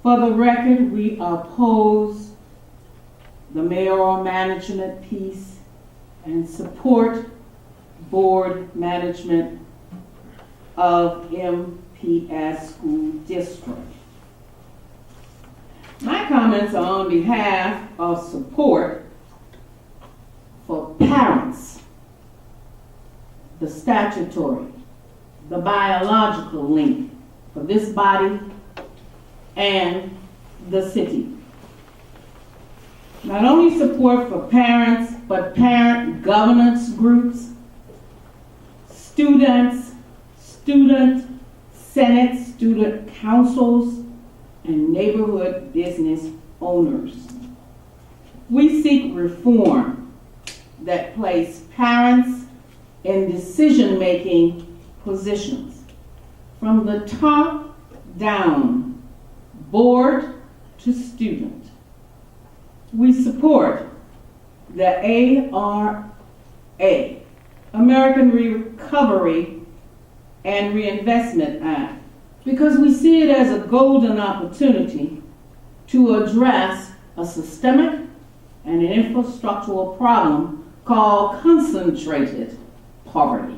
For the record, we oppose the mayoral management piece and support board management of MPS School District. My comments are on behalf of support for parents, the statutory, the biological link for this body and the city. Not only support for parents, but parent governance groups, students, student senate, student councils, and neighborhood business owners. We seek reform that place parents in decision-making positions from the top down, board to student. We support the ARA, American Recovery and Reinvestment Act, because we see it as a golden opportunity to address a systemic and an infrastructural problem called concentrated poverty.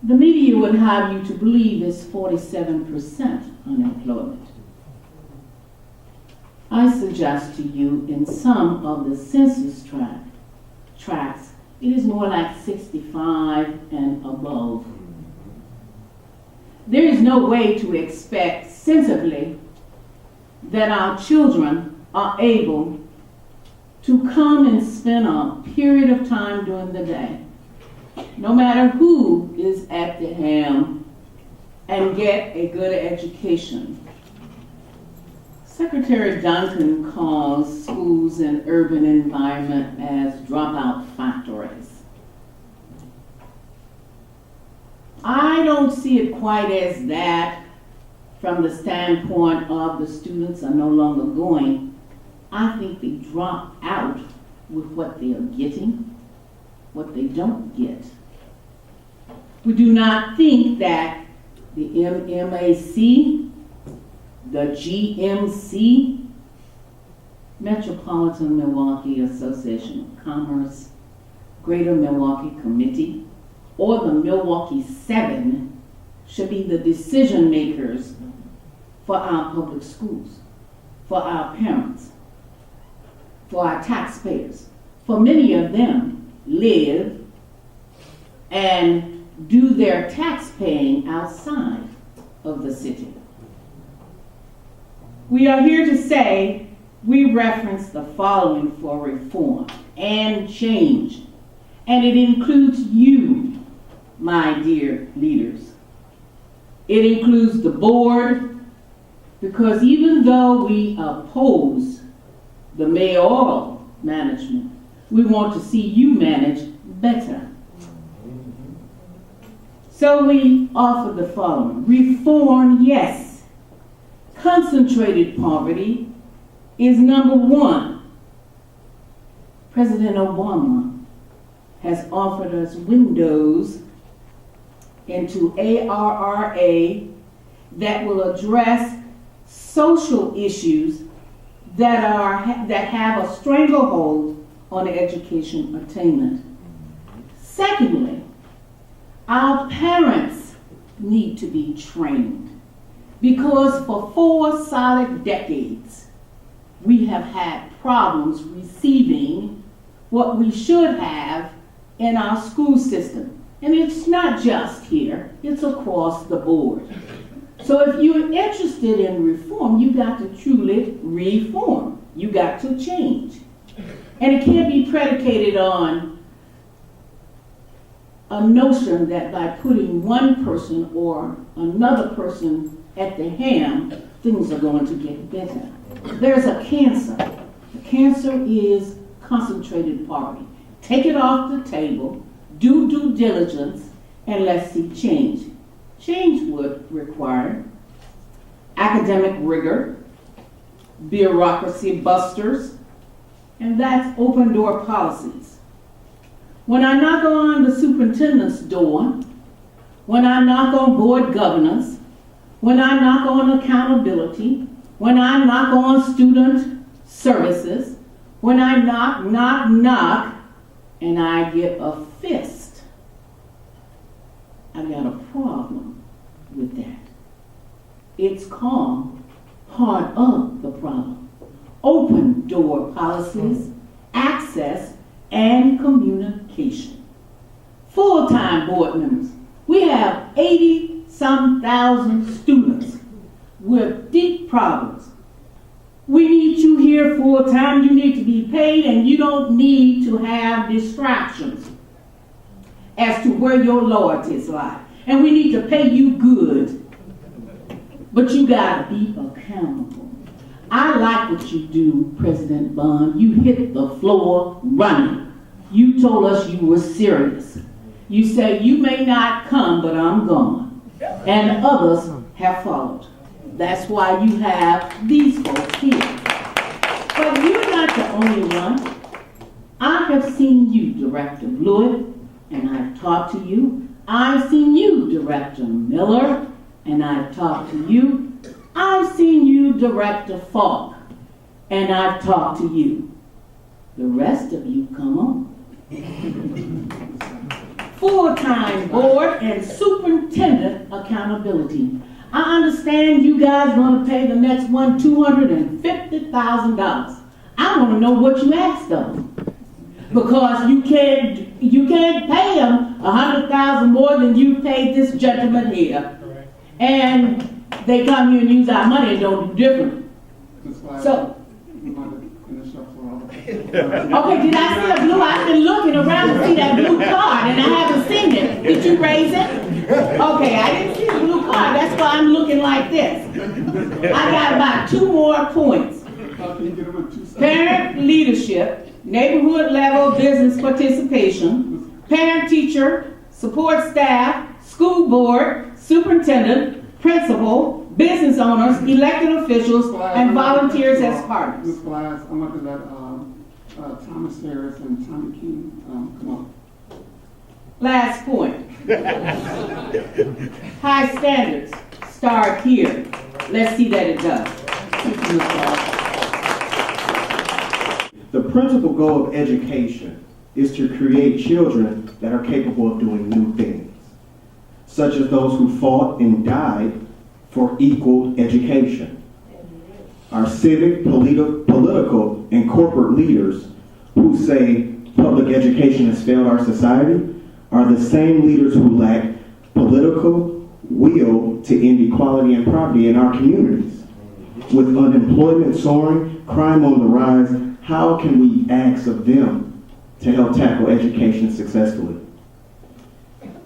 The media would have you to believe it's 47% unemployment. I suggest to you in some of the census tracts, it is more like 65 and above. There is no way to expect sensibly that our children are able to come and spend a period of time during the day, no matter who is at the helm, and get a good education. Secretary Duncan calls schools in urban environment as dropout factories. I don't see it quite as that from the standpoint of the students are no longer going. I think they drop out with what they are getting, what they don't get. We do not think that the MMAC, the GMC, Metropolitan Milwaukee Association of Commerce, Greater Milwaukee Committee, or the Milwaukee 7 should be the decision makers for our public schools, for our parents, for our taxpayers. For many of them live and do their tax paying outside of the city. We are here to say we reference the following for reform and change, and it includes you, my dear leaders. It includes the board, because even though we oppose the mayoral management, we want to see you manage better. So we offer the following. Reform, yes. Concentrated poverty is number one. President Obama has offered us windows into ARRA that will address social issues that have a stranglehold on education attainment. Secondly, our parents need to be trained, because for 4 solid decades we have had problems receiving what we should have in our school system. And it's not just here, it's across the board. So if you're interested in reform, you got to truly reform. You got to change. And it can't be predicated on a notion that by putting one person or another person at the helm, things are going to get better. There's a cancer. The cancer is concentrated poverty. Take it off the table, do due diligence, and let's see change. Change would require academic rigor, bureaucracy busters, and that's open door policies. When I knock on the superintendent's door, when I knock on board governance, when I knock on accountability, when I knock on student services, when I knock, and I get a fist, I got a problem with that. It's called part of the problem. Open door policies, access, and communication. Full-time board members. We have 80-some thousand students with deep problems. We need you here full-time. You need to be paid, and you don't need to have distractions as to where your loyalties lie. And we need to pay you good. But you gotta be accountable. I like what you do, President Bond. You hit the floor running. You told us you were serious. You say you may not come, but I'm gone. And others have followed. That's why you have these folks here. But you're not the only one. I have seen you, Director Blewett, and I've talked to you. I've seen you, Director Miller, and I've talked to you. I've seen you, Director Falk, and I've talked to you. The rest of you, come on. Full-time board and superintendent accountability. I understand you guys want to pay the next one $250,000. I want to know what you asked of them. Because you can't pay them $100,000 more than you paid this gentleman here. And they come here and use our money and don't do different. So, okay, did I see a blue? I've been looking around to see that blue card and I haven't seen it. Did you raise it? Okay, I didn't see the blue card. That's why I'm looking like this. I got about 2 more points. Parent leadership, neighborhood level business participation, parent teacher, support staff, school board, superintendent, principal, business owners, elected officials, and volunteers as partners. Ms. Glass, I'm going to let Thomas Harris and Tommy King come up. Last point. High standards start here. Let's see that it does. Thank you, Ms. Glass. The principal goal of education is to create children that are capable of doing new things, such as those who fought and died for equal education. Our civic, political, and corporate leaders who say public education has failed our society are the same leaders who lack political will to end equality and poverty in our communities. With unemployment soaring, crime on the rise, how can we ask of them to help tackle education successfully?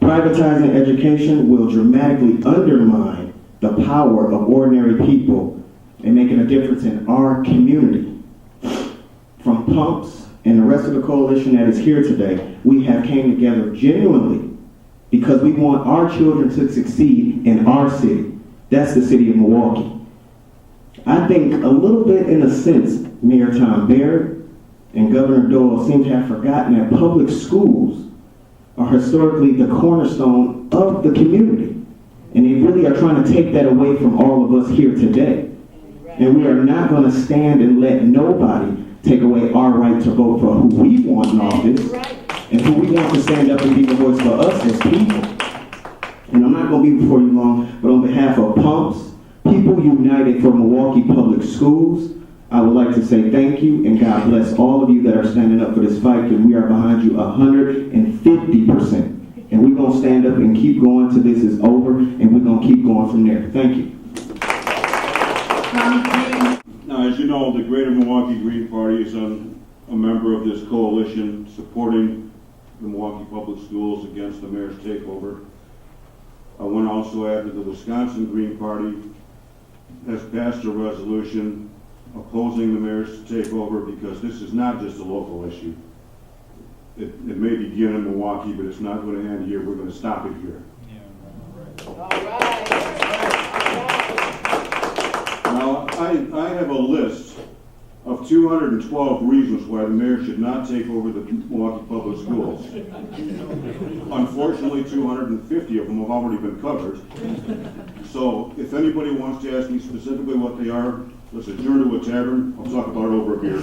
Privatizing education will dramatically undermine the power of ordinary people in making a difference in our community. From Pumps and the rest of the coalition that is here today, we have came together genuinely because we want our children to succeed in our city. That's the city of Milwaukee. I think a little bit in a sense, Mayor Tom Barrett and Governor Doyle seem to have forgotten that public schools are historically the cornerstone of the community. And they really are trying to take that away from all of us here today. And we are not going to stand and let nobody take away our right to vote for who we want in office and who we want to stand up and be the voice for us as people. And I'm not going to be before you long, but on behalf of Pumps, People United for Milwaukee Public Schools, I would like to say thank you and God bless all of you that are standing up for this fight, and we are behind you 150%. And we're going to stand up and keep going till this is over, and we're going to keep going from there. Thank you. Now, as you know, the Greater Milwaukee Green Party is a member of this coalition supporting the Milwaukee Public Schools against the mayor's takeover. I want to also add that the Wisconsin Green Party has passed a resolution opposing the mayor's takeover because this is not just a local issue. It may begin in Milwaukee, but it's not going to end here. We're going to stop it here. All right. Now, I have a list of 212 reasons why the mayor should not take over the Milwaukee Public Schools. Unfortunately, 250 of them have already been covered. So if anybody wants to ask me specifically what they are, let's adjourn to a tavern. I'll talk about it over a beer.